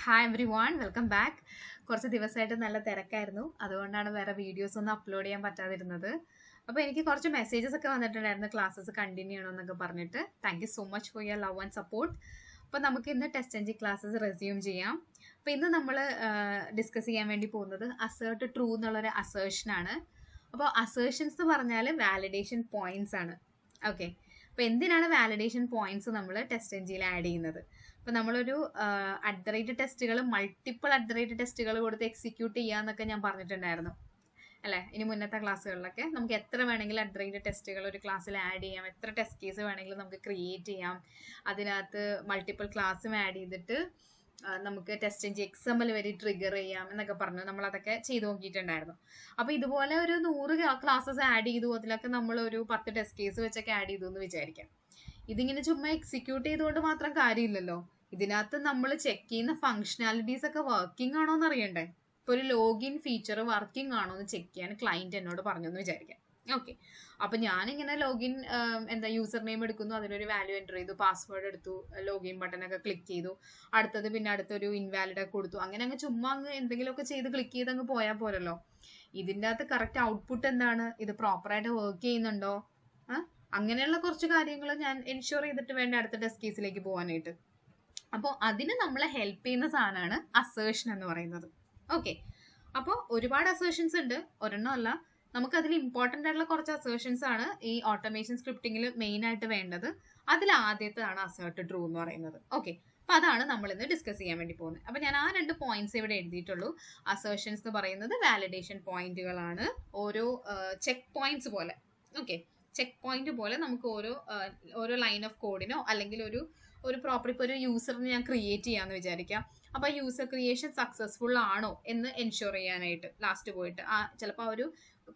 Hi every one, welcome back. കുറച്ച് ദിവസമായിട്ട് നല്ല തിരക്കായിരുന്നു, അതുകൊണ്ടാണ് വേറെ വീഡിയോസ് ഒന്നും അപ്ലോഡ് ചെയ്യാൻ പറ്റാതിരുന്നത്. അപ്പോൾ എനിക്ക് കുറച്ച് മെസ്സേജസ് ഒക്കെ വന്നിട്ടുണ്ടായിരുന്നു ക്ലാസ്സസ് കണ്ടിന്യൂ ചെയ്യണമെന്നൊക്കെ പറഞ്ഞിട്ട്. Thank you so much for your love and support. അപ്പോൾ നമുക്ക് ഇന്ന് TestNG ക്ലാസ്സസ് റെസ്യൂം ചെയ്യാം. അപ്പോൾ ഇന്ന് നമ്മൾ ഡിസ്കസ് ചെയ്യാൻ വേണ്ടി പോകുന്നത് അസേർട്ട് ട്രൂ എന്നുള്ളൊരു അസേർഷനാണ്. അപ്പോൾ അസേർഷൻസ് എന്ന് പറഞ്ഞാൽ വാലിഡേഷൻ പോയിന്റ്സ് ആണ്. ഓക്കെ, അപ്പോൾ എന്തിനാണ് വാലിഡേഷൻ പോയിന്റ്സ് നമ്മൾ TestNGയിൽ ആഡ് ചെയ്യുന്നത്? അപ്പോൾ നമ്മളൊരു @ ടെസ്റ്റുകൾ മൾട്ടിപ്പിൾ @ ടെസ്റ്റുകൾ കൊടുത്ത് എക്സിക്യൂട്ട് ചെയ്യാന്നൊക്കെ ഞാൻ പറഞ്ഞിട്ടുണ്ടായിരുന്നു അല്ലേ? ഇനി മുന്നത്തെ ക്ലാസ്സുകളിലൊക്കെ നമുക്ക് എത്ര വേണമെങ്കിലും @ ടെസ്റ്റുകൾ ഒരു ക്ലാസ്സിൽ ആഡ് ചെയ്യാം, എത്ര ടെസ്റ്റ് കേസ് വേണമെങ്കിലും നമുക്ക് ക്രിയേറ്റ് ചെയ്യാം. അതിനകത്ത് മൾട്ടിപ്പിൾ ക്ലാസ്സും ആഡ് ചെയ്തിട്ട് നമുക്ക് TestNG XML വരെ ട്രിഗർ ചെയ്യാം എന്നൊക്കെ പറഞ്ഞു നമ്മളതൊക്കെ ചെയ്ത് നോക്കിയിട്ടുണ്ടായിരുന്നു. അപ്പോൾ ഇതുപോലെ ഒരു 100 ക്ലാസ്സസ് ആഡ് ചെയ്തു, അതിലൊക്കെ നമ്മൾ ഒരു 10 ടെസ്റ്റ് കേസ് വെച്ചൊക്കെ ആഡ് ചെയ്തു എന്ന് വിചാരിക്കാം. ഇതിങ്ങനെ ചുമ്മാ എക്സിക്യൂട്ട് ചെയ്തുകൊണ്ട് മാത്രം കാര്യമില്ലല്ലോ. ഇതിനകത്ത് നമ്മൾ ചെക്ക് ചെയ്യുന്ന ഫങ്ഷനാലിറ്റീസ് ഒക്കെ വർക്കിംഗ് ആണോ എന്ന് അറിയണ്ടേ? ഇപ്പോൾ ഒരു ലോഗിൻ ഫീച്ചർ വർക്കിംഗ് ആണോ എന്ന് ചെക്ക് ചെയ്യാൻ ക്ലയന്റ് എന്നോട് പറഞ്ഞു എന്ന് വിചാരിക്കാം. ഓക്കെ, അപ്പം ഞാനിങ്ങനെ ലോഗിൻ യൂസർ നെയിം എടുക്കുന്നു, അതിലൊരു വാല്യൂ എൻ്റർ ചെയ്തു, പാസ്വേഡ് എടുത്തു, ലോഗിൻ ബട്ടനൊക്കെ ക്ലിക്ക് ചെയ്തു, പിന്നെ അടുത്തൊരു ഇൻവാലിഡ് ഒക്കെ കൊടുത്തു. അങ്ങനെ അങ്ങ് ചുമ്മാ അങ്ങ് എന്തെങ്കിലുമൊക്കെ ചെയ്ത് ക്ലിക്ക് ചെയ്ത് അങ്ങ് പോയാൽ പോരല്ലോ. ഇതിൻ്റെ അകത്ത് കറക്റ്റ് ഔട്ട്പുട്ട് എന്താണ്, ഇത് പ്രോപ്പറായിട്ട് വർക്ക് ചെയ്യുന്നുണ്ടോ, അങ്ങനെയുള്ള കുറച്ച് കാര്യങ്ങൾ ഞാൻ എൻഷുർ ചെയ്തിട്ട് വേണ്ട അടുത്ത ടെസ്റ്റ് കേസിലേക്ക് പോകാനായിട്ട്. അപ്പോൾ അതിന് നമ്മളെ ഹെൽപ്പ് ചെയ്യുന്ന സാധനമാണ് അസേർഷൻ എന്ന് പറയുന്നത്. ഓക്കെ, അപ്പോൾ ഒരുപാട് അസേർഷൻസ് ഉണ്ട്, ഒരെണ്ണമല്ല. നമുക്കതിൽ ഇമ്പോർട്ടൻ്റ് ആയിട്ടുള്ള കുറച്ച് അസേർഷൻസ് ആണ് ഈ ഓട്ടോമേഷൻ സ്ക്രിപ്റ്റിങ്ങിൽ മെയിൻ ആയിട്ട് വേണ്ടത്. അതിൽ ആദ്യത്തേതാണ് അസേർട്ട് ട്രൂ എന്ന് പറയുന്നത്. ഓക്കെ, അപ്പോൾ അതാണ് നമ്മൾ ഇന്ന് ഡിസ്കസ് ചെയ്യാൻ വേണ്ടി പോകുന്നത്. അപ്പോൾ ഞാൻ ആ 2 പോയിന്റ്സ് ഇവിടെ എഴുതിയിട്ടുള്ളൂ. അസേർഷൻസ് എന്ന് പറയുന്നത് വാലിഡേഷൻ പോയിന്റുകളാണ്, ഓരോ ചെക്ക് പോയിന്റ്സ് പോലെ. ഓക്കെ, ചെക്ക് പോയിന്റ് പോലെ നമുക്ക് ഓരോ ലൈൻ ഓഫ് കോഡിനോ അല്ലെങ്കിൽ ഒരു പ്രോപ്പർ ഇപ്പോൾ ഒരു യൂസറിന് ഞാൻ ക്രിയേറ്റ് ചെയ്യാമെന്ന് വിചാരിക്കാം. അപ്പോൾ യൂസർ ക്രിയേഷൻ സക്സസ്ഫുൾ ആണോ എന്ന് എൻഷുർ ചെയ്യാനായിട്ട് ലാസ്റ്റ് പോയിട്ട് ചിലപ്പോൾ ആ ഒരു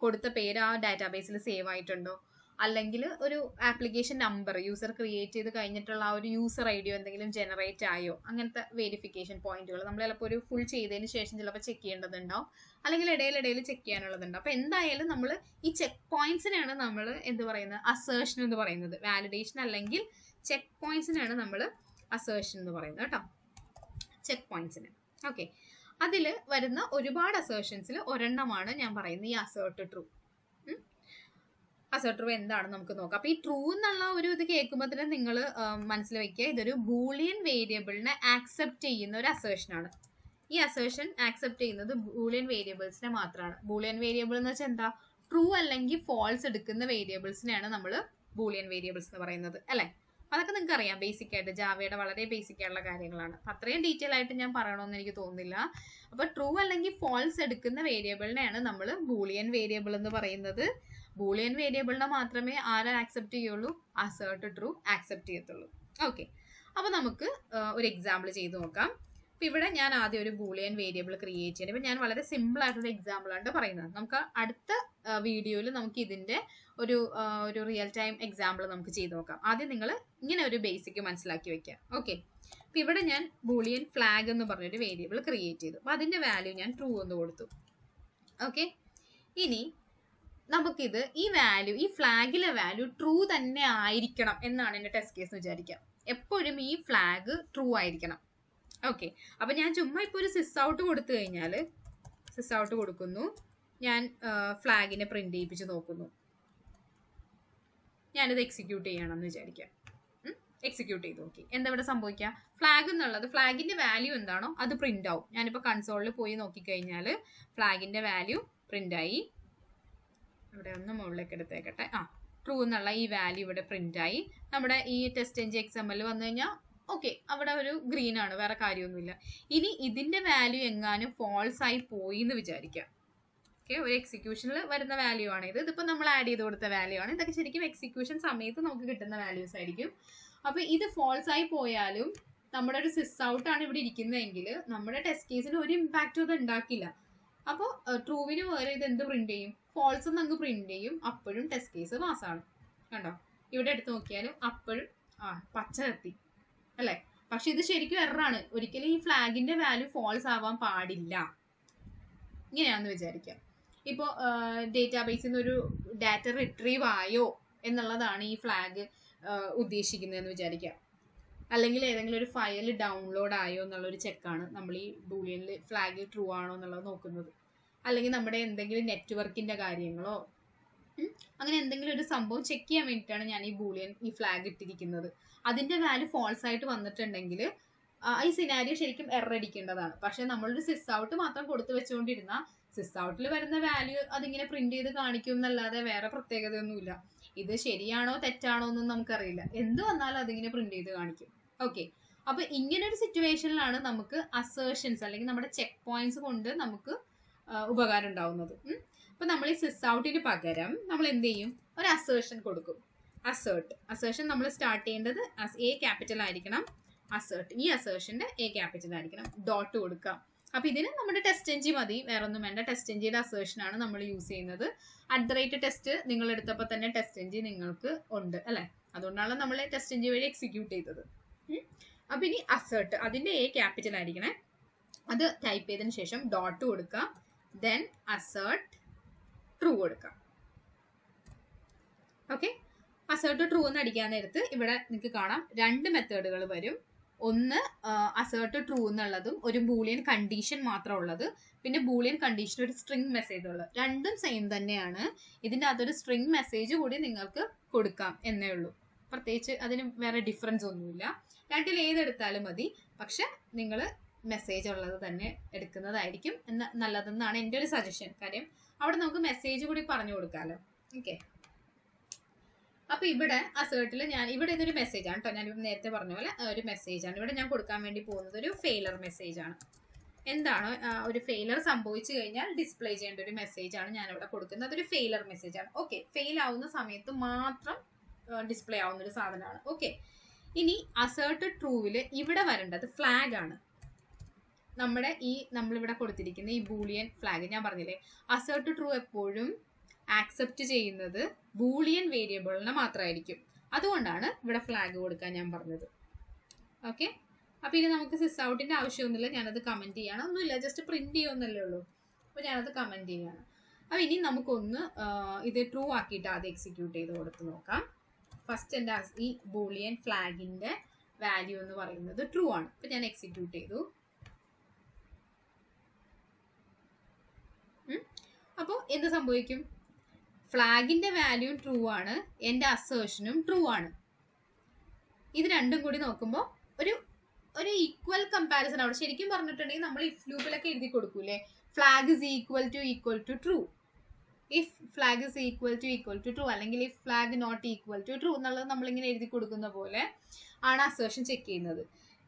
കൊടുത്ത പേര് ആ ഡാറ്റാബേസിൽ സേവ് ആയിട്ടുണ്ടോ, അല്ലെങ്കിൽ ഒരു ആപ്ലിക്കേഷൻ നമ്പർ യൂസർ ക്രിയേറ്റ് ചെയ്ത് കഴിഞ്ഞിട്ടുള്ള ആ ഒരു യൂസർ ID എന്തെങ്കിലും ജനറേറ്റ് ആയോ, അങ്ങനത്തെ വെരിഫിക്കേഷൻ പോയിന്റുകൾ നമ്മൾ ചിലപ്പോൾ ഒരു ഫുൾ ചെയ്തതിന് ശേഷം ചിലപ്പോൾ ചെക്ക് ചെയ്യേണ്ടതുണ്ടാവും, അല്ലെങ്കിൽ ഇടയിൽ ചെക്ക് ചെയ്യാനുള്ളതുണ്ടാവും. അപ്പോൾ എന്തായാലും നമ്മൾ ഈ ചെക്ക് പോയിന്റ്സിനാണ് നമ്മൾ എന്ത് പറയുന്നത്, അസേർഷൻ എന്ന് പറയുന്നത്. വാലിഡേഷൻ അല്ലെങ്കിൽ ചെക്ക് പോയിന്റ്സിനാണ് നമ്മൾ അസേർഷൻ എന്ന് പറയുന്നത് കേട്ടോ, ചെക്ക് പോയിന്റ്സിന്. ഓക്കെ, അതിൽ വരുന്ന ഒരുപാട് അസേർഷൻസിൽ ഒരെണ്ണമാണ് ഞാൻ പറയുന്നത് ഈ അസേർട്ട് ട്രൂ. അസേർട്ട് ട്രൂ എന്താണെന്ന് നമുക്ക് നോക്കാം. അപ്പോൾ ഈ ട്രൂ എന്നുള്ള ഒരു ഇത് കേൾക്കുമ്പോൾ തന്നെ നിങ്ങൾ മനസ്സിൽ വയ്ക്കുക, ഇതൊരു ബൂളിയൻ വേരിയബിളിനെ ആക്സെപ്റ്റ് ചെയ്യുന്ന ഒരു അസേർഷനാണ്. ഈ അസേർഷൻ ആക്സെപ്റ്റ് ചെയ്യുന്നത് ബൂളിയൻ വേരിയബിൾസിനെ മാത്രമാണ്. ബൂളിയൻ വേരിയബിൾ എന്ന് വെച്ചാൽ എന്താ, ട്രൂ അല്ലെങ്കിൽ ഫോൾസ് എടുക്കുന്ന വേരിയബിൾസിനെയാണ് നമ്മൾ ബൂളിയൻ വേരിയബിൾസ് എന്ന് പറയുന്നത് അല്ലേ? അതൊക്കെ നിങ്ങൾക്ക് അറിയാം, ബേസിക് ആയിട്ട് ജാവയുടെ വളരെ ബേസിക് ആയിട്ടുള്ള കാര്യങ്ങളാണ്. അത്രയും ഡീറ്റെയിൽ ആയിട്ട് ഞാൻ പറയണമെന്ന് എനിക്ക് തോന്നുന്നില്ല. അപ്പോൾ ട്രൂ അല്ലെങ്കിൽ ഫോൾസ് എടുക്കുന്ന വേരിയബിളിനെയാണ് നമ്മൾ ബൂളിയൻ വേരിയബിൾ എന്ന് പറയുന്നത്. ബൂളിയൻ വേരിയബിളിനെ മാത്രമേ ആരെ ആക്സെപ്റ്റ് ചെയ്യുള്ളൂ, അസേർട്ട് ട്രൂ ആക്സെപ്റ്റ് ചെയ്യത്തുള്ളൂ. ഓക്കെ, അപ്പോൾ നമുക്ക് ഒരു എക്സാമ്പിൾ ചെയ്ത് നോക്കാം. അപ്പോൾ ഇവിടെ ഞാൻ ആദ്യം ഒരു ബൂളിയൻ വേരിയബിൾ ക്രിയേറ്റ് ചെയ്യണം. ഇപ്പം ഞാൻ വളരെ സിമ്പിൾ ആയിട്ടൊരു എക്സാമ്പിൾ ആണ് പറയുന്നത്. നമുക്ക് അടുത്ത വീഡിയോയിൽ നമുക്ക് ഇതിൻ്റെ ഒരു റിയൽ ടൈം എക്സാമ്പിൾ നമുക്ക് ചെയ്ത് നോക്കാം. ആദ്യം നിങ്ങൾ ഇങ്ങനെ ഒരു ബേസിക് മനസ്സിലാക്കി വെക്കുക. ഓക്കെ, അപ്പം ഇവിടെ ഞാൻ ബൂളിയൻ ഫ്ലാഗ് എന്ന് പറഞ്ഞൊരു വേരിയബിൾ ക്രിയേറ്റ് ചെയ്തു. അപ്പോൾ അതിൻ്റെ വാല്യൂ ഞാൻ ട്രൂ എന്ന് കൊടുത്തു. ഓക്കെ, ഇനി നമുക്കിത് ഈ ഫ്ലാഗിലെ വാല്യൂ ട്രൂ തന്നെ ആയിരിക്കണം എന്നാണ് എൻ്റെ ടെസ്റ്റ് കേസ് വിചാരിക്കാം. എപ്പോഴും ഈ ഫ്ലാഗ് ട്രൂ ആയിരിക്കണം. ഓക്കെ, അപ്പം ഞാൻ ചുമ്മാ ഇപ്പോൾ ഒരു സിസ് ഔട്ട് കൊടുത്തു കഴിഞ്ഞാൽ, സിസ് ഔട്ട് കൊടുക്കുന്നു, ഞാൻ ഫ്ലാഗിനെ പ്രിന്റ് ചെയ്യിപ്പിച്ച് നോക്കുന്നു, ഞാനിത് എക്സിക്യൂട്ട് ചെയ്യണമെന്ന് വിചാരിക്കാം. എക്സിക്യൂട്ട് ചെയ്ത് നോക്കി, എന്താ ഇവിടെ സംഭവിക്കുക, ഫ്ലാഗ് എന്നുള്ളത് ഫ്ലാഗിൻ്റെ വാല്യൂ എന്താണോ അത് പ്രിന്റ് ആവും. ഞാനിപ്പോൾ കൺസോളിൽ പോയി നോക്കിക്കഴിഞ്ഞാൽ ഫ്ലാഗിൻ്റെ വാല്യൂ പ്രിന്റ് ആയി. ഇവിടെ ഒന്ന് മുകളിലേക്ക് എടുത്തേക്കട്ടെ. ട്രൂ എന്നുള്ള ഈ വാല്യൂ ഇവിടെ പ്രിന്റ് ആയി. നമ്മുടെ ഈ TestNG XML വന്നു കഴിഞ്ഞാൽ ഓക്കെ, അവിടെ ഒരു ഗ്രീൻ ആണ്, വേറെ കാര്യമൊന്നുമില്ല. ഇനി ഇതിൻ്റെ വാല്യൂ എങ്ങാനും ഫോൾസ് ആയി പോയി എന്ന് വിചാരിക്കാം. ഓക്കെ, ഒരു എക്സിക്യൂഷനിൽ വരുന്ന വാല്യൂ ആണ് ഇത്. ഇതിപ്പോൾ നമ്മൾ ആഡ് ചെയ്ത് കൊടുത്ത വാല്യൂ ആണ്. ഇതൊക്കെ ശരിക്കും എക്സിക്യൂഷൻ സമയത്ത് നമുക്ക് കിട്ടുന്ന വാല്യൂസ് ആയിരിക്കും. അപ്പോൾ ഇത് ഫോൾസ് ആയി പോയാലും നമ്മുടെ ഒരു സിസ് ഔട്ട് ആണ് ഇവിടെ ഇരിക്കുന്നതെങ്കിൽ നമ്മുടെ ടെസ്റ്റ് കേസിന് ഒരു ഇമ്പാക്റ്റും അത് ഉണ്ടാക്കില്ല. അപ്പോൾ ട്രൂവിന് വേറെ ഇത് എന്ത് പ്രിന്റ് ചെയ്യും, ഫോൾസ് എന്ന് അങ്ങ് പ്രിന്റ് ചെയ്യും. അപ്പോഴും ടെസ്റ്റ് കേസ് പാസ്സാണ്. കണ്ടോ, ഇവിടെ എടുത്ത് നോക്കിയാലും അപ്പോഴും പച്ച കത്തി അല്ലേ? പക്ഷെ ഇത് ശരിക്കും എററാണ്. ഒരിക്കലും ഈ ഫ്ലാഗിന്റെ വാല്യൂ ഫോൾസ് ആവാൻ പാടില്ല. ഇങ്ങനെയാണെന്ന് വിചാരിക്കാം. ഇപ്പോൾ ഡേറ്റാബേസിൽ നിന്ന് ഒരു ഡാറ്റ റിട്രീവ് ആയോ എന്നുള്ളതാണ് ഈ ഫ്ലാഗ് ഉദ്ദേശിക്കുന്നതെന്ന് വിചാരിക്കാം അല്ലെങ്കിൽ ഏതെങ്കിലും ഒരു ഫയൽ ഡൗൺലോഡ് ആയോ എന്നുള്ളൊരു ചെക്കാണ് നമ്മൾ ഈ ബൂളിയനിൽ ഫ്ലാഗിൽ ട്രൂ ആണോ എന്നുള്ളത് നോക്കുന്നത്. അല്ലെങ്കിൽ നമ്മുടെ എന്തെങ്കിലും നെറ്റ്വർക്കിന്റെ കാര്യങ്ങളോ അങ്ങനെ എന്തെങ്കിലും ഒരു സംഭവം ചെക്ക് ചെയ്യാൻ വേണ്ടിയിട്ടാണ് ഞാൻ ഈ ഫ്ലാഗ് ഇട്ടിരിക്കുന്നത്. അതിന്റെ വാല്യൂ ഫോൾസ് ആയിട്ട് വന്നിട്ടുണ്ടെങ്കിൽ ഈ സിനാരിയോ ശരിക്കും എറർ അടിക്കേണ്ടതാണ്. പക്ഷെ നമ്മളൊരു സിസ് ഔട്ട് മാത്രം കൊടുത്തു വെച്ചുകൊണ്ടിരുന്ന സിസ് ഔട്ടിൽ വരുന്ന വാല്യൂ അതിങ്ങനെ പ്രിന്റ് ചെയ്ത് കാണിക്കും എന്നല്ലാതെ വേറെ പ്രത്യേകതയൊന്നുമില്ല. ഇത് ശരിയാണോ തെറ്റാണോ എന്നും നമുക്കറിയില്ല. എന്ത് വന്നാലും അതിങ്ങനെ പ്രിന്റ് ചെയ്ത് കാണിക്കും. ഓക്കെ, അപ്പൊ ഇങ്ങനെ ഒരു സിറ്റുവേഷനിലാണ് നമുക്ക് അസേർഷൻസ് അല്ലെങ്കിൽ നമ്മുടെ ചെക്ക് പോയിന്റ്സ് കൊണ്ട് നമുക്ക് ഉപകാരം ഉണ്ടാവുന്നത്. അപ്പൊ നമ്മൾ ഈ സിസ് ഔട്ടിന് പകരം നമ്മൾ എന്ത് ചെയ്യും, ഒരു അസേർഷൻ കൊടുക്കും. അസേർഷൻ നമ്മൾ സ്റ്റാർട്ട് ചെയ്യേണ്ടത് എ ക്യാപിറ്റൽ ആയിരിക്കണം. ഈ അസേർഷന്റെ എ ക്യാപിറ്റൽ ആയിരിക്കണം. ഡോട്ട് കൊടുക്കാം. അപ്പൊ ഇതിന് നമ്മുടെ TestNG മതി, വേറെ ഒന്നും വേണ്ട. TestNGയുടെ അസേർഷൻ ആണ് നമ്മൾ യൂസ് ചെയ്യുന്നത്. @ടെസ്റ്റ് നിങ്ങൾ എടുത്തപ്പോൾ തന്നെ TestNG നിങ്ങൾക്ക് ഉണ്ട് അല്ലെ, അതുകൊണ്ടാണ് നമ്മൾ TestNG വഴി എക്സിക്യൂട്ട് ചെയ്തത്. അപ്പൊ ഇനി അസേർട്ട്, അതിന്റെ എ ക്യാപിറ്റൽ ആയിരിക്കണേ. അത് ടൈപ്പ് ചെയ്തതിന് ശേഷം ഡോട്ട് കൊടുക്കാം. ദെൻ അസേർട്ട് ട്രൂ കൊടുക്കാം. ഓക്കെ, അസേർട്ട് ട്രൂ എന്ന് അടിക്കാൻ നേരത്ത് ഇവിടെ നിങ്ങൾക്ക് കാണാം 2 മെത്തേഡുകൾ വരും. ഒന്ന് അസേർട്ട് ട്രൂ എന്നുള്ളതും ഒരു ബൂളിയൻ കണ്ടീഷൻ മാത്രം ഉള്ളത്, പിന്നെ ബൂളിയൻ കണ്ടീഷൻ ഒരു സ്ട്രിംഗ് മെസ്സേജ് ഉള്ളത്. രണ്ടും സെയിം തന്നെയാണ്. ഇതിൻ്റെ അകത്തൊരു സ്ട്രിംഗ് മെസ്സേജ് കൂടി നിങ്ങൾക്ക് കൊടുക്കാം എന്നേ ഉള്ളൂ. പ്രത്യേകിച്ച് അതിന് വേറെ ഡിഫറൻസ് ഒന്നുമില്ല. രണ്ടിൽ ഏതെടുത്താലും മതി. പക്ഷെ നിങ്ങൾ മെസ്സേജ് ഉള്ളത് തന്നെ എടുക്കുന്നതായിരിക്കും നല്ലതെന്നാണ് എൻ്റെ ഒരു സജഷൻ. കാര്യം അവിടെ നമുക്ക് മെസ്സേജ് കൂടി പറഞ്ഞു കൊടുക്കാമല്ലോ. ഓക്കെ, അപ്പൊ ഇവിടെ അസേർട്ടിൽ ഇവിടെ ഇതൊരു മെസ്സേജ് ആണ് കേട്ടോ. ഞാൻ നേരത്തെ പറഞ്ഞ പോലെ ഒരു മെസ്സേജ് ആണ്. ഇവിടെ ഞാൻ കൊടുക്കാൻ വേണ്ടി പോകുന്നത് ഒരു ഫെയിലർ മെസ്സേജ് ആണ്. എന്താണ് ഒരു ഫെയിലർ സംഭവിച്ചു കഴിഞ്ഞാൽ ഡിസ്പ്ലേ ചെയ്യേണ്ട ഒരു മെസ്സേജ് ആണ് ഞാൻ ഇവിടെ കൊടുക്കുന്നത്. അതൊരു ഫെയിലർ മെസ്സേജ് ആണ്. ഓക്കെ, ഫെയിൽ ആവുന്ന സമയത്ത് മാത്രം ഡിസ്പ്ലേ ആവുന്ന ഒരു സാധനമാണ്. ഓക്കെ, ഇനി അസേർട്ട് ട്രൂവിൽ ഇവിടെ വരേണ്ടത് ഫ്ലാഗ് ആണ്. നമ്മളിവിടെ കൊടുത്തിരിക്കുന്ന ഈ ബൂളിയൻ ഫ്ലാഗ് ഞാൻ പറഞ്ഞില്ലേ, അസേർട്ട് ട്രൂ എപ്പോഴും ആക്സെപ്റ്റ് ചെയ്യുന്നത് ബൂളിയൻ വേരിയബിളിനെ മാത്രമായിരിക്കും. അതുകൊണ്ടാണ് ഇവിടെ ഫ്ലാഗ് കൊടുക്കാൻ ഞാൻ പറഞ്ഞത്. ഓക്കെ, അപ്പൊ ഇനി നമുക്ക് സിസ് ഔട്ടിന്റെ ആവശ്യമൊന്നുമില്ല. ഞാനത് കമന്റ് ചെയ്യണം, ഒന്നുമില്ല, ജസ്റ്റ് പ്രിന്റ് ചെയ്യുമെന്നല്ലേ ഉള്ളൂ. അപ്പൊ ഞാനത് കമന്റ് ചെയ്യാണ്. അപ്പൊ ഇനി നമുക്കൊന്ന് ഇത് ട്രൂ ആക്കിയിട്ട് ആദ്യം എക്സിക്യൂട്ട് ചെയ്ത് കൊടുത്ത് നോക്കാം. ഫസ്റ്റ് എൻ്റെ ഈ ബൂളിയൻ ഫ്ലാഗിന്റെ വാല്യൂ എന്ന് പറയുന്നത് ട്രൂ ആണ്. അപ്പൊ ഞാൻ എക്സിക്യൂട്ട് ചെയ്തു. അപ്പോൾ എന്ത് സംഭവിക്കും? ഫ്ലാഗിന്റെ വാല്യൂ ട്രൂ ആണ്, എൻ്റെ അസേർഷനും ട്രൂ ആണ്. ഇത് രണ്ടും കൂടി നോക്കുമ്പോൾ ഒരു ഈക്വൽ കമ്പാരിസൺ അവിടെ. ശരിക്കും പറഞ്ഞിട്ടുണ്ടെങ്കിൽ നമ്മൾ ഇഫ് ലൂപ്പിലൊക്കെ എഴുതി കൊടുക്കൂലേ, flag is equal to true, if flag is equal to true, അല്ലെങ്കിൽ if flag not equal to true എന്നുള്ളത് നമ്മളിങ്ങനെ എഴുതി കൊടുക്കുന്ന പോലെ ആണ് അസേർഷൻ ചെക്ക് ചെയ്യുന്നത്.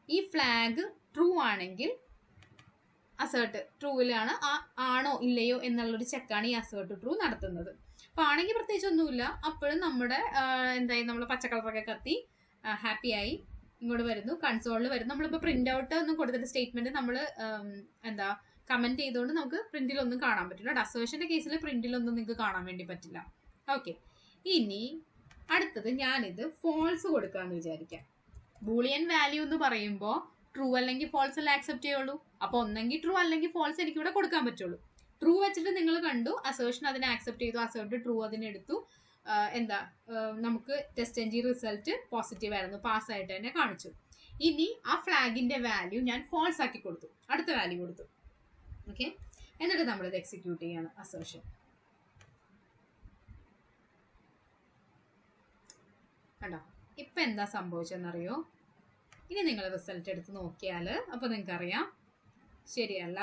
ഈ ഫ്ലാഗ് ട്രൂ ആണെങ്കിൽ അസേർട്ട് ട്രൂവിലാണ്, ആണോ ഇല്ലയോ എന്നുള്ളൊരു ചെക്കാണ് ഈ അസേർട്ട് ട്രൂ നടത്തുന്നത്. അപ്പൊ ആണെങ്കിൽ പ്രത്യേകിച്ച് ഒന്നുമില്ല. അപ്പോഴും നമ്മുടെ നമ്മൾ പച്ചക്കളറൊക്കെ കത്തി ഹാപ്പിയായി ഇങ്ങോട്ട് വരുന്നു, കൺസോളിൽ വരുന്നു. നമ്മളിപ്പോൾ പ്രിന്റ് ഔട്ട് ഒന്നും കൊടുത്തിട്ട് സ്റ്റേറ്റ്മെന്റ് നമ്മൾ കമന്റ് ചെയ്തുകൊണ്ട് നമുക്ക് പ്രിന്റിലൊന്നും കാണാൻ പറ്റില്ല. അസേർഷന്റെ കേസിൽ പ്രിന്റിലൊന്നും നിങ്ങൾക്ക് കാണാൻ വേണ്ടി പറ്റില്ല. ഓക്കെ, ഇനി അടുത്തത് ഞാനിത് ഫോൾസ് കൊടുക്കാന്ന് വിചാരിക്കാം. ബൂളിയൻ വാല്യൂ എന്ന് പറയുമ്പോൾ ട്രൂ അല്ലെങ്കിൽ ഫോൾസ് അല്ല ആക്സെപ്റ്റ് ചെയ്യുള്ളൂ. അപ്പൊ ഒന്നെങ്കിൽ ട്രൂ അല്ലെങ്കിൽ ഫോൾസ് എനിക്കിവിടെ കൊടുക്കാൻ പറ്റുള്ളൂ. ട്രൂ വെച്ചിട്ട് നിങ്ങൾ കണ്ടു, അസേർഷൻ അതിനെ ആക്സെപ്റ്റ് ചെയ്തു, അസേർട്ട് ട്രൂ അതിനെടുത്തു. നമുക്ക് TestNG റിസൾട്ട് പോസിറ്റീവ് ആയിരുന്നു, പാസ് ആയിട്ട് തന്നെ കാണിച്ചു. ഇനി ആ ഫ്ലാഗിന്റെ വാല്യൂ ഞാൻ ഫോൾസ് ആക്കി കൊടുത്തു, അടുത്ത വാല്യൂ കൊടുത്തു. ഓക്കെ, എന്നിട്ട് നമ്മളിത് എക്സിക്യൂട്ട് ചെയ്യാണ് അസേർഷൻ. കണ്ടോ ഇപ്പൊ എന്താ സംഭവിച്ചെന്നറിയോ? ഇനി നിങ്ങൾ റിസൾട്ട് എടുത്ത് നോക്കിയാൽ അപ്പോൾ നിങ്ങൾക്കറിയാം ശരിയല്ല,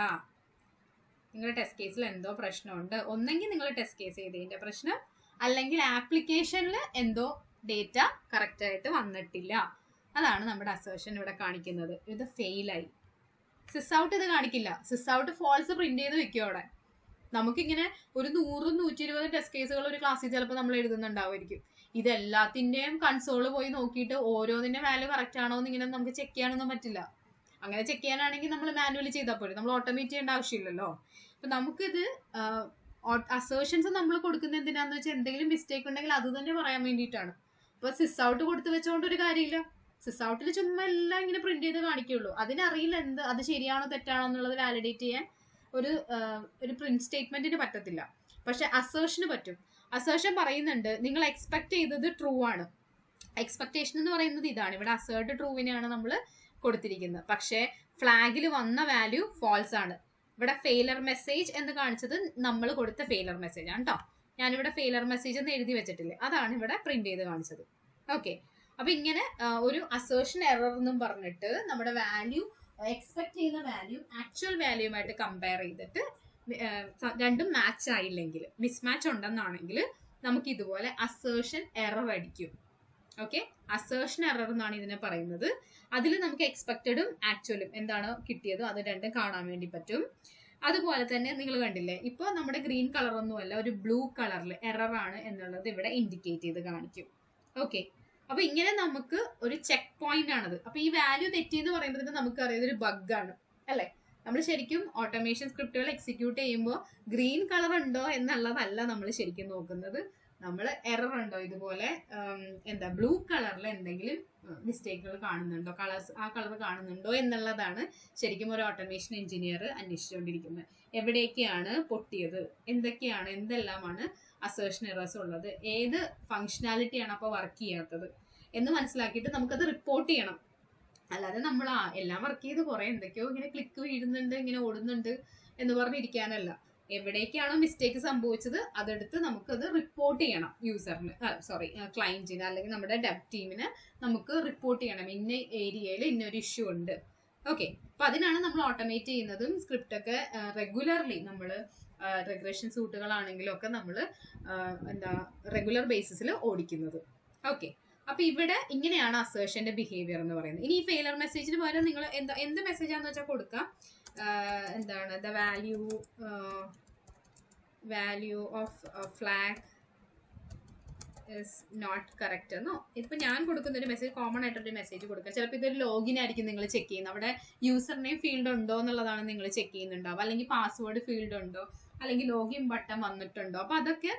നിങ്ങളുടെ ടെസ്റ്റ് കേസിൽ എന്തോ പ്രശ്നമുണ്ട്. ഒന്നെങ്കിൽ നിങ്ങൾ ടെസ്റ്റ് കേസ് ചെയ്തതിന്റെ പ്രശ്നം, അല്ലെങ്കിൽ ആപ്ലിക്കേഷനിൽ എന്തോ ഡേറ്റ കറക്റ്റ് ആയിട്ട് വന്നിട്ടില്ല. അതാണ് നമ്മുടെ അസേർഷൻ ഇവിടെ കാണിക്കുന്നത്. ഇത് ഫെയിലായി. സിസ് ഔട്ട് ഇത് കാണിക്കില്ല. സിസ് ഔട്ട് ഫോൾസ് പ്രിന്റ് ചെയ്ത് വെക്കും അവിടെ. നമുക്കിങ്ങനെ ഒരു 100-120 ടെസ്റ്റ് കേസുകൾ ഒരു ക്ലാസ്സിൽ ചിലപ്പോൾ നമ്മൾ എഴുതുന്നുണ്ടാവുമായിരിക്കും. ഇതെല്ലാത്തിൻ്റെയും കൺസോള് പോയി നോക്കിയിട്ട് ഓരോന്നിന്റെ വാല്യൂ കറക്റ്റ് ആണോ എന്ന് ഇങ്ങനെ നമുക്ക് ചെക്ക് ചെയ്യാനൊന്നും പറ്റില്ല. അങ്ങനെ ചെക്ക് ചെയ്യാനാണെങ്കിൽ നമ്മൾ മാനുവലി ചെയ്താൽ പോലും, നമ്മൾ ഓട്ടോമേറ്റ് ചെയ്യേണ്ട ആവശ്യമില്ലല്ലോ. അപ്പൊ നമുക്കിത് അസേർഷൻസ് നമ്മൾ കൊടുക്കുന്ന എന്തിനാന്ന് വെച്ചാൽ എന്തെങ്കിലും മിസ്റ്റേക്ക് ഉണ്ടെങ്കിൽ അത് തന്നെ പറയാൻ വേണ്ടിയിട്ടാണ്. അപ്പൊ സിസ് ഔട്ട് കൊടുത്തു വെച്ചുകൊണ്ട് ഒരു കാര്യമില്ല. സിസ് ഔട്ടിൽ ചുമ്മാ എല്ലാം ഇങ്ങനെ പ്രിന്റ് ചെയ്ത് കാണിക്കുള്ളൂ. അതിനറിയില്ല അത് ശരിയാണോ തെറ്റാണോ എന്നുള്ളത് വാലിഡേറ്റ് ചെയ്യാൻ ഒരു പ്രിന്റ് സ്റ്റേറ്റ്മെന്റിന് പറ്റത്തില്ല. പക്ഷെ അസേർഷന് പറ്റും. അസേർഷൻ പറയുന്നുണ്ട് നിങ്ങൾ എക്സ്പെക്ട് ചെയ്തത് ട്രൂ ആണ്, എക്സ്പെക്ടേഷൻ എന്ന് പറയുന്നത് ഇതാണ്. ഇവിടെ അസേർട്ട് ട്രൂവിനെയാണ് നമ്മൾ കൊടുത്തിരിക്കുന്നത്. പക്ഷേ ഫ്ലാഗിൽ വന്ന വാല്യൂ ഫാൾസ് ആണ്. ഇവിടെ ഫെയിലർ മെസ്സേജ് എന്ന് കാണിച്ചത് നമ്മൾ കൊടുത്ത ഫെയിലർ മെസ്സേജ് ആണ് കേട്ടോ. ഞാനിവിടെ ഫെയിലർ മെസ്സേജ് എന്ന് എഴുതി വെച്ചിട്ടില്ലേ, അതാണ് ഇവിടെ പ്രിന്റ് ചെയ്ത് കാണിച്ചത്. ഓക്കെ, അപ്പൊ ഇങ്ങനെ ഒരു അസേർഷൻ എറർ എന്നും പറഞ്ഞിട്ട് നമ്മുടെ വാല്യൂ എക്സ്പെക്ട് ചെയ്യുന്ന വാല്യൂ ആക്ച്വൽ വാല്യൂമായിട്ട് കമ്പയർ ചെയ്തിട്ട് രണ്ടും മാച്ച് ആയില്ലെങ്കിൽ, മിസ്മാച്ച് ഉണ്ടെന്നാണെങ്കിൽ നമുക്ക് ഇതുപോലെ അസേർഷൻ എറർ അടിക്കും. ഓക്കെ, അസേർഷൻ എറർ എന്നാണ് ഇതിനെ പറയുന്നത്. അതിൽ നമുക്ക് എക്സ്പെക്റ്റഡും ആക്ച്വലും എന്താണ് കിട്ടിയതും അത് രണ്ടും കാണാൻ വേണ്ടി പറ്റും. അതുപോലെ തന്നെ നിങ്ങൾ കണ്ടില്ലേ, ഇപ്പൊ നമ്മുടെ ഗ്രീൻ കളർ ഒന്നുമല്ല, ഒരു ബ്ലൂ കളറിൽ എറർ ആണ് എന്നുള്ളത് ഇവിടെ ഇൻഡിക്കേറ്റ് ചെയ്ത് കാണിക്കും. ഓക്കെ, അപ്പൊ ഇങ്ങനെ നമുക്ക് ഒരു ചെക്ക് പോയിന്റ് ആണത്. അപ്പൊ ഈ വാല്യൂ തെറ്റി എന്ന് പറയുന്നത് നമുക്കറിയാം ഒരു ബഗ് ആണ് അല്ലെ. നമ്മൾ ശരിക്കും ഓട്ടോമേഷൻ സ്ക്രിപ്റ്റുകൾ എക്സിക്യൂട്ട് ചെയ്യുമ്പോൾ ഗ്രീൻ കളർ ഉണ്ടോ എന്നുള്ളതല്ല നമ്മൾ ശരിക്കും നോക്കുന്നത്. നമ്മൾ എറർ ഉണ്ടോ, ഇതുപോലെ എന്താ ബ്ലൂ കളറിൽ എന്തെങ്കിലും മിസ്റ്റേക്കുകൾ കാണുന്നുണ്ടോ, ആ കളർ കാണുന്നുണ്ടോ എന്നുള്ളതാണ് ശരിക്കും ഒരു ഓട്ടോമേഷൻ എഞ്ചിനീയർ അന്വേഷിച്ചുകൊണ്ടിരിക്കുന്നത്. എവിടെയൊക്കെയാണ് പൊട്ടിയത്, എന്തെല്ലാമാണ് അസേർഷൻ എറേഴ്സ് ഉള്ളത്, ഏത് ഫങ്ഷനാലിറ്റിയാണ് അപ്പോൾ വർക്ക് ചെയ്യാത്തത് എന്ന് മനസ്സിലാക്കിയിട്ട് നമുക്കത് റിപ്പോർട്ട് ചെയ്യണം. അല്ലാതെ നമ്മൾ എല്ലാം വർക്ക് ചെയ്ത് കുറെ എന്തൊക്കെയോ ഇങ്ങനെ ക്ലിക്ക് വീഴുന്നുണ്ട്, ഇങ്ങനെ ഓടുന്നുണ്ട് എന്ന് പറഞ്ഞിരിക്കാനല്ല. എവിടേക്കാണോ മിസ്റ്റേക്ക് സംഭവിച്ചത് അതെടുത്ത് നമുക്കത് റിപ്പോർട്ട് ചെയ്യണം യൂസറിന്, ക്ലയന്റിന്, അല്ലെങ്കിൽ നമ്മുടെ ഡെവ് ടീമിന് നമുക്ക് റിപ്പോർട്ട് ചെയ്യണം, ഇന്ന ഏരിയയിൽ ഇന്നൊരു ഇഷ്യൂ ഉണ്ട്. ഓക്കെ, അപ്പൊ അതിനാണ് നമ്മൾ ഓട്ടോമേറ്റ് ചെയ്യുന്നതും സ്ക്രിപ്റ്റ് ഒക്കെ റെഗുലർലി നമ്മൾ റെഗ്രഷൻ സൂട്ടുകളാണെങ്കിലും ഒക്കെ നമ്മൾ റെഗുലർ ബേസിസിൽ ഓടിക്കുന്നത്. ഓക്കെ, അപ്പൊ ഇവിടെ ഇങ്ങനെയാണ് അസേർഷന്റെ ബിഹേവിയർ എന്ന് പറയുന്നത്. ഇനി ഈ ഫെയിലർ മെസ്സേജിന് പകരം നിങ്ങൾ എന്ത് മെസ്സേജ് ആണെന്ന് വെച്ചാൽ കൊടുക്കാം. എന്താണ് the value of flag is not correct എന്നോ. ഇപ്പൊ ഞാൻ കൊടുക്കുന്ന ഒരു മെസ്സേജ് കോമൺ ആയിട്ടൊരു മെസ്സേജ് കൊടുക്കുക. ചിലപ്പോൾ ഇതൊരു ലോഗിൻ ആയിരിക്കും നിങ്ങൾ ചെക്ക് ചെയ്യുന്നത്. അവിടെ യൂസർ നെയിം ഫീൽഡ് ഉണ്ടോ എന്നുള്ളതാണ് നിങ്ങൾ ചെക്ക് ചെയ്യുന്നുണ്ടാവും, അല്ലെങ്കിൽ പാസ്വേഡ് ഫീൽഡ് ഉണ്ടോ, അല്ലെങ്കിൽ ലോഗിൻ ബട്ടൺ വന്നിട്ടുണ്ടോ. അപ്പൊ അതൊക്കെ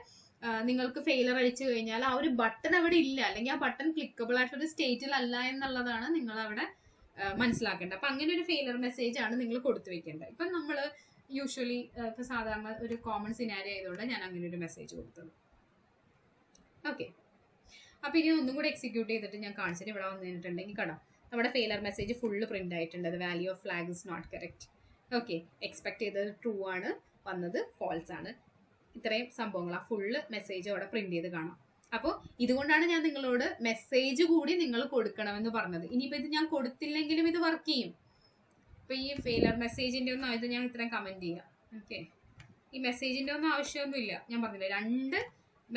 നിങ്ങൾക്ക് ഫെയിലർ അടിച്ചു കഴിഞ്ഞാൽ ആ ഒരു ബട്ടൺ അവിടെ ഇല്ല, അല്ലെങ്കിൽ ആ ബട്ടൺ ക്ലിക്കബിൾ ആയിട്ടൊരു സ്റ്റേറ്റിൽ അല്ല എന്നുള്ളതാണ് നിങ്ങൾ അവിടെ മനസ്സിലാക്കേണ്ടത്. അപ്പൊ അങ്ങനെ ഒരു ഫെയിലർ മെസ്സേജ് ആണ് നിങ്ങൾ കൊടുത്തു വെക്കേണ്ടത്. ഇപ്പം നമ്മൾ യൂഷ്വലി ഇപ്പൊ സാധാരണ ഒരു കോമൺ സിനാരിയോ ആയതുകൊണ്ട് ഞാൻ അങ്ങനെ ഒരു മെസ്സേജ് കൊടുത്തത്. ഓക്കെ, അപ്പൊ ഇനി ഒന്നും കൂടെ എക്സിക്യൂട്ട് ചെയ്തിട്ട് ഞാൻ കാണിച്ചിട്ട് ഇവിടെ വന്നിട്ടുണ്ടെങ്കിൽ കടാം നമ്മുടെ ഫെയിലർ മെസ്സേജ് ഫുള്ള് പ്രിന്റ് ആയിട്ടുണ്ട്. അത് value of flag is not correct. Okay, expect ചെയ്തത് ട്രൂ ആണ്, വന്നത് ഫാൾസ് ആണ്. ഇത്രയും സംഭവങ്ങൾ ആ ഫുള്ള് മെസ്സേജ് അവിടെ പ്രിന്റ് ചെയ്ത് കാണാം. അപ്പോൾ ഇതുകൊണ്ടാണ് ഞാൻ നിങ്ങളോട് മെസ്സേജ് കൂടി നിങ്ങൾ കൊടുക്കണമെന്ന് പറഞ്ഞത്. ഇനിയിപ്പോൾ ഇത് ഞാൻ കൊടുത്തില്ലെങ്കിലും ഇത് വർക്ക് ചെയ്യും. ഇപ്പൊ ഈ ഫെയിലർ മെസ്സേജിന്റെ ഒന്നും ഇത് ഞാൻ ഇത്രയും കമന്റ് ചെയ്യാം. ഓക്കെ, ഈ മെസ്സേജിന്റെ ഒന്നും ആവശ്യമൊന്നുമില്ല. ഞാൻ പറഞ്ഞില്ല, രണ്ട്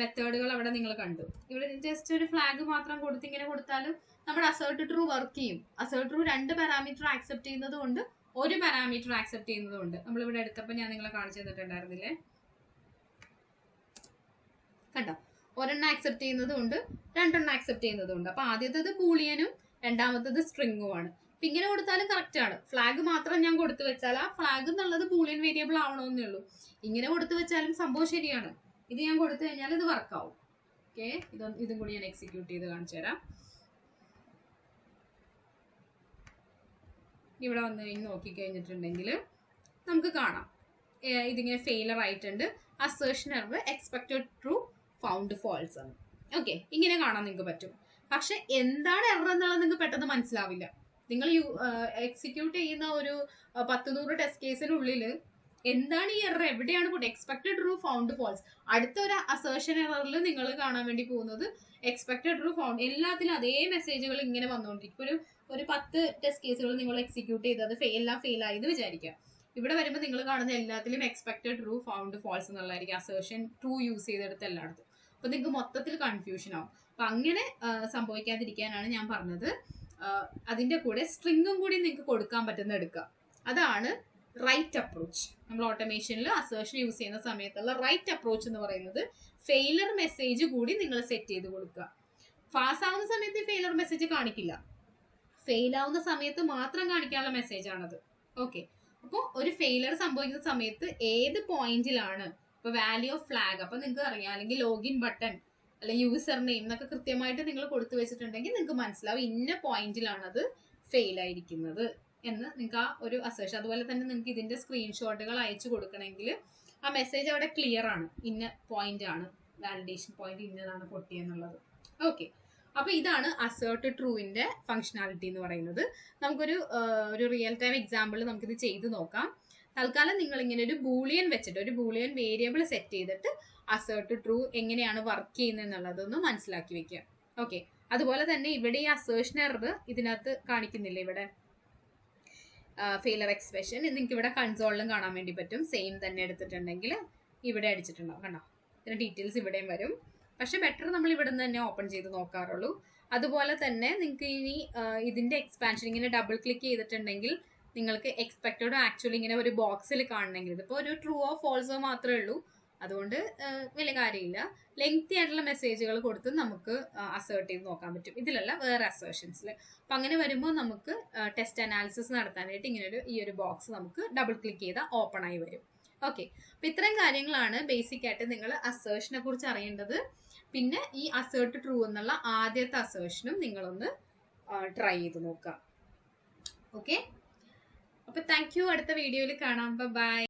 മെത്തേഡുകൾ അവിടെ നിങ്ങൾ കണ്ടു. ഇവിടെ ജസ്റ്റ് ഒരു ഫ്ലാഗ് മാത്രം ഇങ്ങനെ കൊടുത്താലും നമ്മുടെ അസേർട്ട് ട്രൂ വർക്ക് ചെയ്യും. അസേർട്ട് ട്രൂ 2 പാരാമീറ്റർ ആക്സെപ്റ്റ് ചെയ്യുന്നത് കൊണ്ട് 1 പാരാമീറ്റർ ആക്സെപ്റ്റ് ചെയ്യുന്നത് കൊണ്ട് നമ്മളിവിടെ എടുത്തപ്പോൾ ഞാൻ നിങ്ങളെ കാണിച്ചു തന്നിട്ടുണ്ടായിരുന്നില്ലേ, കണ്ടോ, 1 ആക്സെപ്റ്റ് ചെയ്യുന്നത് കൊണ്ട് 2 ആക്സെപ്റ്റ് ചെയ്യുന്നത് കൊണ്ട്. അപ്പൊ ആദ്യത്തേത് ബൂളിയനും രണ്ടാമത്തത് സ്ട്രിങ്ങുമാണ്. അപ്പൊ ഇങ്ങനെ കൊടുത്താലും കറക്റ്റ് ആണ്. ഫ്ലാഗ് മാത്രം ഞാൻ കൊടുത്തു വെച്ചാൽ ആ ഫ്ലാഗ് എന്നുള്ളത് ബൂളിയൻ വേരിയബിൾ ആവണമെന്നേ ഉള്ളൂ. ഇങ്ങനെ കൊടുത്തു വെച്ചാലും സംഭവം ശരിയാണ്. ഇത് ഞാൻ കൊടുത്തു കഴിഞ്ഞാൽ ഇത് വർക്കാവും. ഓക്കെ, ഇതും കൂടി ഞാൻ എക്സിക്യൂട്ട് ചെയ്ത് കാണിച്ചു തരാം. ഇവിടെ വന്നു കഴിഞ്ഞ് നോക്കിക്കഴിഞ്ഞിട്ടുണ്ടെങ്കിൽ നമുക്ക് കാണാം ഇതിങ്ങനെ ഫെയിലർ ആയിട്ടുണ്ട്. Assertion error expected true found false ആണ്. ഓക്കെ, ഇങ്ങനെ കാണാൻ നിങ്ങൾക്ക് പറ്റും. പക്ഷെ എന്താണ് എറർ എന്നുള്ളത് നിങ്ങൾക്ക് പെട്ടെന്ന് മനസ്സിലാവില്ല. നിങ്ങൾ എക്സിക്യൂട്ട് ചെയ്യുന്ന ഒരു 10-100 ടെസ്റ്റ് കേസിനുള്ളിൽ എന്താണ് ഈ എറർ, എവിടെയാണ് പോട്ടെ, എക്സ്പെക്റ്റഡ് ട്രൂ ഫൗണ്ട് ഫാൾസ്. അടുത്ത ഒരു അസേർഷൻ എററിൽ നിങ്ങൾ കാണാൻ വേണ്ടി പോകുന്നത് എക്സ്പെക്റ്റഡ് ട്രൂ ഫൗണ്ട്, എല്ലാത്തിലും അതേ മെസ്സേജുകൾ ഇങ്ങനെ വന്നുകൊണ്ടിരിക്കും. ഒരു 10 ടെസ്റ്റ് കേസുകൾ നിങ്ങൾ എക്സിക്യൂട്ട് ചെയ്തത് എല്ലാം ഫെയിൽ ആയി എന്ന് വിചാരിക്കാം. ഇവിടെ വരുമ്പോൾ നിങ്ങൾ കാണുന്ന എല്ലാത്തിലും എക്സ്പെക്റ്റഡ് ട്രൂ ഫൗണ്ട് ഫാൾസ് എന്നുള്ളതായിരിക്കും അസേർഷൻ ട്രൂ യൂസ് ചെയ്തെടുത്ത് എല്ലായിടത്തും. അപ്പൊ നിങ്ങൾക്ക് മൊത്തത്തിൽ കൺഫ്യൂഷൻ ആവും. അപ്പൊ അങ്ങനെ സംഭവിക്കാതിരിക്കാനാണ് ഞാൻ പറഞ്ഞത് അതിന്റെ കൂടെ സ്ട്രിങ്ങും കൂടി നിങ്ങൾക്ക് കൊടുക്കാൻ പറ്റുന്ന എടുക്കുക. അതാണ് റൈറ്റ് അപ്രോച്ച്. നമ്മൾ ഓട്ടോമേഷനിൽ അസേർഷൻ യൂസ് ചെയ്യുന്ന സമയത്തുള്ള റൈറ്റ് അപ്രോച്ച് എന്ന് പറയുന്നത് ഫെയിലർ മെസ്സേജ് കൂടി നിങ്ങൾ സെറ്റ് ചെയ്ത് കൊടുക്കുക. പാസ് ആവുന്ന സമയത്ത് ഫെയിലർ മെസ്സേജ് കാണിക്കില്ല, ഫെയിൽ ആവുന്ന സമയത്ത് മാത്രം കാണിക്കാനുള്ള മെസ്സേജ് ആണത്. ഓക്കെ, അപ്പോൾ ഒരു ഫെയിലർ സംഭവിക്കുന്ന സമയത്ത് ഏത് പോയിന്റിലാണ് ഇപ്പൊ വാല്യൂ ഓഫ് ഫ്ലാഗ്, അപ്പൊ നിങ്ങൾക്ക് അറിയാം, അല്ലെങ്കിൽ ലോഗിൻ ബട്ടൺ അല്ലെങ്കിൽ യൂസർ നെയിം എന്നൊക്കെ കൃത്യമായിട്ട് നിങ്ങൾ കൊടുത്തു വെച്ചിട്ടുണ്ടെങ്കിൽ നിങ്ങൾക്ക് മനസ്സിലാവും ഇന്ന പോയിന്റിലാണ് അത് ഫെയിൽ ആയിരിക്കുന്നത് എന്ന് നിങ്ങൾക്ക് ആ ഒരു അസേർഷൻ. അതുപോലെ തന്നെ നിങ്ങൾക്ക് ഇതിന്റെ സ്ക്രീൻഷോട്ടുകൾ അയച്ചു കൊടുക്കണമെങ്കിൽ ആ മെസ്സേജ് അവിടെ ക്ലിയർ ആണ്, ഇന്ന പോയിന്റ് ആണ്, വാലിഡേഷൻ പോയിന്റ് ഇന്നതാണ് പൊട്ടിയെന്നുള്ളത്. ഓക്കെ, അപ്പൊ ഇതാണ് അസേർട്ട് ട്രൂവിന്റെ ഫംഗ്ഷനാലിറ്റി എന്ന് പറയുന്നത്. നമുക്കൊരു റിയൽ ടൈം എക്സാമ്പിൾ നമുക്കിത് ചെയ്ത് നോക്കാം. തൽക്കാലം നിങ്ങൾ ഇങ്ങനെ ഒരു ബൂളിയൻ വെച്ചിട്ട് ഒരു ബൂളിയൻ വേരിയബിൾ സെറ്റ് ചെയ്തിട്ട് അസേർട്ട് ട്രൂ എങ്ങനെയാണ് വർക്ക് ചെയ്യുന്നത് എന്നുള്ളതൊന്ന് മനസ്സിലാക്കി വെക്കുക. ഓക്കെ, അതുപോലെ തന്നെ ഇവിടെ ഈ അസേർഷൻ എറർ ഇതിനകത്ത് കാണിക്കുന്നില്ല. ഇവിടെ ഫെയിലർ എക്സ്പ്രഷൻ നിങ്ങൾക്ക് ഇവിടെ കൺസോളിലും കാണാൻ വേണ്ടി പറ്റും. സെയിം തന്നെ എടുത്തിട്ടുണ്ടെങ്കിൽ ഇവിടെ അടിച്ചിട്ടുണ്ടാവും, കണ്ടോ? ഇതിന്റെ ഡീറ്റെയിൽസ് ഇവിടെയും വരും. പക്ഷെ ബെറ്റർ നമ്മൾ ഇവിടെ നിന്ന് തന്നെ ഓപ്പൺ ചെയ്ത് നോക്കാറുള്ളൂ. അതുപോലെ തന്നെ നിങ്ങൾക്ക് ഇനി ഇതിന്റെ എക്സ്പാൻഷൻ ഇങ്ങനെ ഡബിൾ ക്ലിക്ക് ചെയ്തിട്ടുണ്ടെങ്കിൽ നിങ്ങൾക്ക് എക്സ്പെക്റ്റഡോ ആക്ച്വലി ഇങ്ങനെ ഒരു ബോക്സിൽ കാണണമെങ്കിൽ ഇതിപ്പോൾ ഒരു ട്രൂ ഓ ഫോൾസോ മാത്രമേ ഉള്ളൂ, അതുകൊണ്ട് വലിയ കാര്യമില്ല. ലെങ്തി ആയിട്ടുള്ള മെസ്സേജുകൾ കൊടുത്ത് നമുക്ക് അസേർട്ട് ചെയ്ത് നോക്കാൻ പറ്റും. ഇതിലല്ല, വേറെ അസേർഷൻസിൽ. അപ്പം അങ്ങനെ വരുമ്പോൾ നമുക്ക് ടെസ്റ്റ് അനാലിസിസ് നടത്താനായിട്ട് ഇങ്ങനെ ഈ ഒരു ബോക്സ് നമുക്ക് ഡബിൾ ക്ലിക്ക് ചെയ്താൽ ഓപ്പൺ ആയി വരും. ഓക്കെ, അപ്പം ഇത്രയും കാര്യങ്ങളാണ് ബേസിക് ആയിട്ട് നിങ്ങൾ അസേർഷനെ കുറിച്ച് അറിയേണ്ടത്. പിന്നെ ഈ അസേർട്ട് ട്രൂ എന്നുള്ള ആദ്യത്തെ അസേർഷനും നിങ്ങളൊന്ന് ട്രൈ ചെയ്ത് നോക്കുക. ഓക്കെ, അപ്പൊ താങ്ക് യു. അടുത്ത വീഡിയോയിൽ കാണാം. ബൈ.